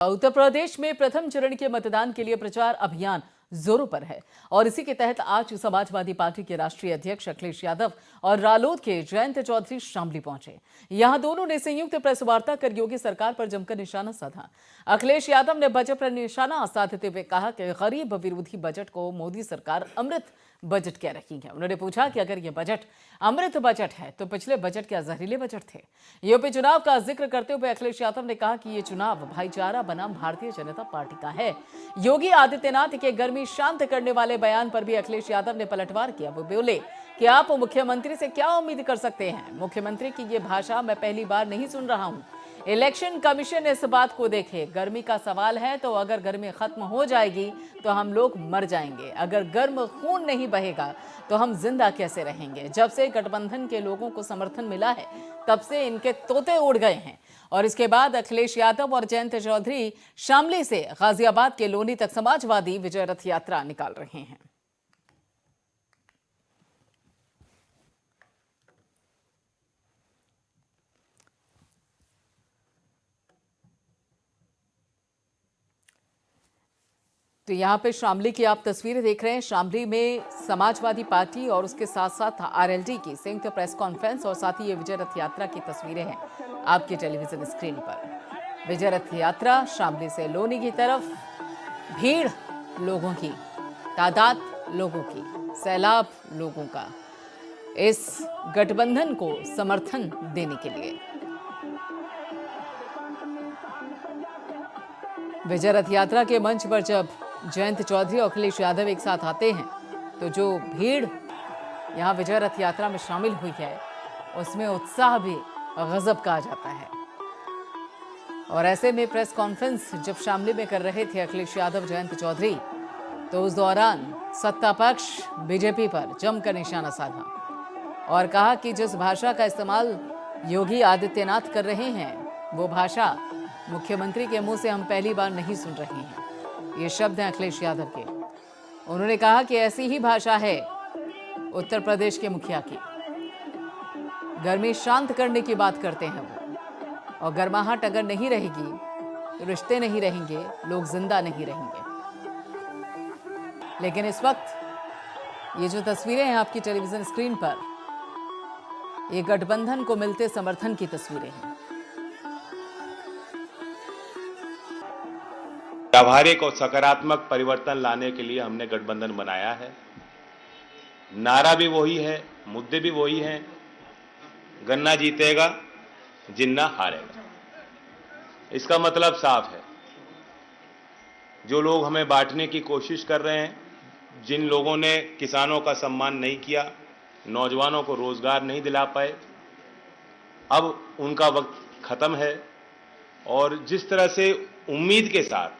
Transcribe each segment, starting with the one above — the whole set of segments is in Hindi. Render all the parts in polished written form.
उत्तर प्रदेश में प्रथम चरण के मतदान के लिए प्रचार अभियान जोरों पर है और इसी के तहत आज समाजवादी पार्टी के राष्ट्रीय अध्यक्ष अखिलेश यादव और रालोद के जयंत चौधरी शामली पहुंचे। यहां दोनों ने संयुक्त प्रेस वार्ता कर योगी सरकार पर जमकर निशाना साधा। अखिलेश यादव ने बजट पर निशाना साधते हुए कहा कि गरीब विरोधी बजट को मोदी सरकार अमृत बजट कह रही है। उन्होंने पूछा कि अगर ये बजट अमृत बजट है तो पिछले बजट क्या जहरीले बजट थे। यूपी चुनाव का जिक्र करते हुए अखिलेश यादव ने कहा कि ये चुनाव भाईचारा बनाम भारतीय जनता पार्टी का है। योगी आदित्यनाथ के गर्मी शांत करने वाले बयान पर भी अखिलेश यादव ने पलटवार किया। वो बोले कि आप मुख्यमंत्री से क्या उम्मीद कर सकते हैं। मुख्यमंत्री की ये भाषा मैं पहली बार नहीं सुन रहा हूं। इलेक्शन कमीशन इस बात को देखे। गर्मी का सवाल है तो अगर गर्मी खत्म हो जाएगी तो हम लोग मर जाएंगे। अगर गर्म खून नहीं बहेगा तो हम जिंदा कैसे रहेंगे। जब से गठबंधन के लोगों को समर्थन मिला है तब से इनके तोते उड़ गए हैं। और इसके बाद अखिलेश यादव और जयंत चौधरी शामली से गाजियाबाद के लोनी तक समाजवादी विजय रथ यात्रा निकाल रहे हैं। तो यहाँ पे शामली की आप तस्वीरें देख रहे हैं। शामली में समाजवादी पार्टी और उसके साथ साथ आरएलडी की संयुक्त प्रेस कॉन्फ्रेंस और साथ ही ये विजय रथ यात्रा की तस्वीरें हैं आपके टेलीविजन स्क्रीन पर। विजय रथ यात्रा शामली से लोनी की तरफ, भीड़ लोगों की, तादाद लोगों की, सैलाब लोगों का इस गठबंधन को समर्थन देने के लिए। विजय रथ यात्रा के मंच पर जब जयंत चौधरी और अखिलेश यादव एक साथ आते हैं तो जो भीड़ यहां विजय रथ यात्रा में शामिल हुई है उसमें उत्साह भी गजब का आ जाता है। और ऐसे में प्रेस कॉन्फ्रेंस जब शामली में कर रहे थे अखिलेश यादव, जयंत चौधरी, तो उस दौरान सत्ता पक्ष बीजेपी पर जमकर निशाना साधा और कहा कि जिस भाषा का इस्तेमाल योगी आदित्यनाथ कर रहे हैं वो भाषा मुख्यमंत्री के मुंह से हम पहली बार नहीं सुन रहे हैं। ये शब्द हैं अखिलेश यादव के। उन्होंने कहा कि ऐसी ही भाषा है उत्तर प्रदेश के मुखिया की। गर्मी शांत करने की बात करते हैं वो, और गर्माहट अगर नहीं रहेगी, रिश्ते नहीं रहेंगे, लोग जिंदा नहीं रहेंगे। लेकिन इस वक्त ये जो तस्वीरें हैं आपकी टेलीविजन स्क्रीन पर, ये गठबंधन को मिलते समर्थन की तस्वीरें हैं। व्यावहारिक और सकारात्मक परिवर्तन लाने के लिए हमने गठबंधन बनाया है। नारा भी वही है, मुद्दे भी वही हैं। गन्ना जीतेगा, जिन्ना हारेगा। इसका मतलब साफ है। जो लोग हमें बांटने की कोशिश कर रहे हैं, जिन लोगों ने किसानों का सम्मान नहीं किया, नौजवानों को रोजगार नहीं दिला पाए, अब उनका वक्त खत्म है। और जिस तरह से उम्मीद के साथ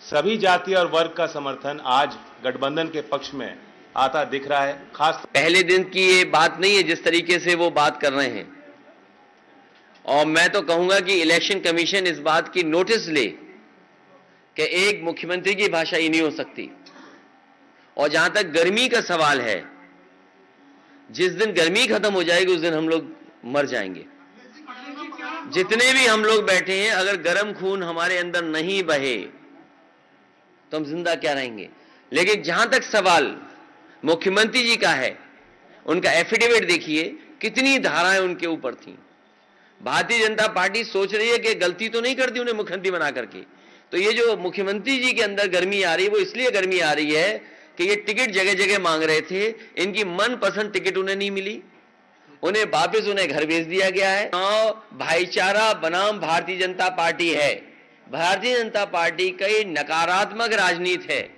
सभी जाति और वर्ग का समर्थन आज गठबंधन के पक्ष में आता दिख रहा है। खास पहले दिन की ये बात नहीं है जिस तरीके से वो बात कर रहे हैं। और मैं तो कहूंगा कि इलेक्शन कमीशन इस बात की नोटिस ले कि एक मुख्यमंत्री की भाषा ही नहीं हो सकती। और जहां तक गर्मी का सवाल है, जिस दिन गर्मी खत्म हो जाएगी उस दिन हम लोग मर जाएंगे। जितने भी हम लोग बैठे हैं, अगर गर्म खून हमारे अंदर नहीं बहे तो हम जिंदा क्या रहेंगे। लेकिन जहां तक सवाल मुख्यमंत्री जी का है, उनका एफिडेविट देखिए, कितनी धाराएं उनके ऊपर थी। भारतीय जनता पार्टी सोच रही है कि गलती तो नहीं कर दी उन्हें मुख्यमंत्री बना करके। तो ये जो मुख्यमंत्री जी के अंदर गर्मी आ रही है वो इसलिए गर्मी आ रही है कि ये टिकट जगह जगह मांग रहे थे, इनकी मनपसंद टिकट उन्हें नहीं मिली, उन्हें वापस उन्हें घर भेज दिया गया है। भाईचारा बनाम भारतीय जनता पार्टी है। भारतीय जनता पार्टी की नकारात्मक राजनीति है।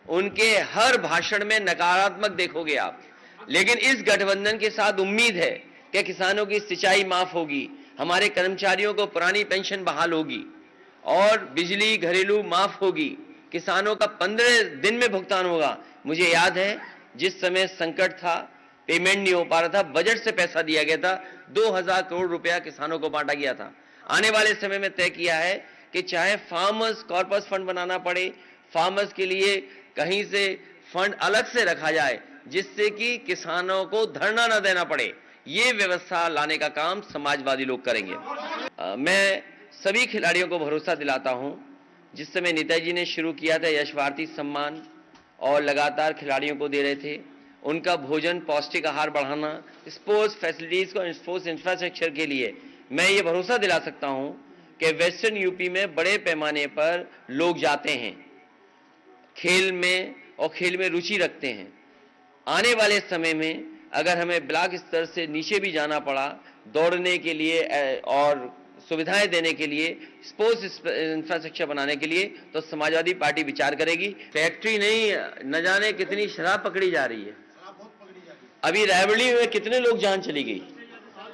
उनके हर भाषण में नकारात्मक देखोगे आप। लेकिन इस गठबंधन के साथ उम्मीद है कि किसानों की सिंचाई माफ होगी, हमारे कर्मचारियों को पुरानी पेंशन बहाल होगी और बिजली घरेलू माफ होगी, किसानों का 15 दिन में भुगतान होगा। मुझे याद है जिस समय संकट था, पेमेंट नहीं हो पा रहा था, बजट से पैसा दिया गया था, 2000 करोड़ रुपया किसानों को बांटा गया था। आने वाले समय में तय किया है कि चाहे फार्मर्स कॉर्पस फंड बनाना पड़े, फार्मर्स के लिए कहीं से फंड अलग से रखा जाए जिससे कि किसानों को धरना न देना पड़े। ये व्यवस्था लाने का काम समाजवादी लोग करेंगे। मैं सभी खिलाड़ियों को भरोसा दिलाता हूं, जिस समय नेताजी ने शुरू किया था यश भारती सम्मान और लगातार खिलाड़ियों को दे रहे थे, उनका भोजन, पौष्टिक आहार बढ़ाना, स्पोर्ट्स फैसिलिटीज को, स्पोर्ट्स इंफ्रास्ट्रक्चर के लिए मैं ये भरोसा दिला सकता हूं कि वेस्टर्न यूपी में बड़े पैमाने पर लोग जाते हैं खेल में और खेल में रुचि रखते हैं। आने वाले समय में अगर हमें ब्लॉक स्तर से नीचे भी जाना पड़ा दौड़ने के लिए और सुविधाएं देने के लिए, स्पोर्ट्स इंफ्रास्ट्रक्चर बनाने के लिए, तो समाजवादी पार्टी विचार करेगी। फैक्ट्री नहीं, न जाने कितनी शराब पकड़ी जा रही है। अभी रायबरेली में कितने लोग जान चली गई।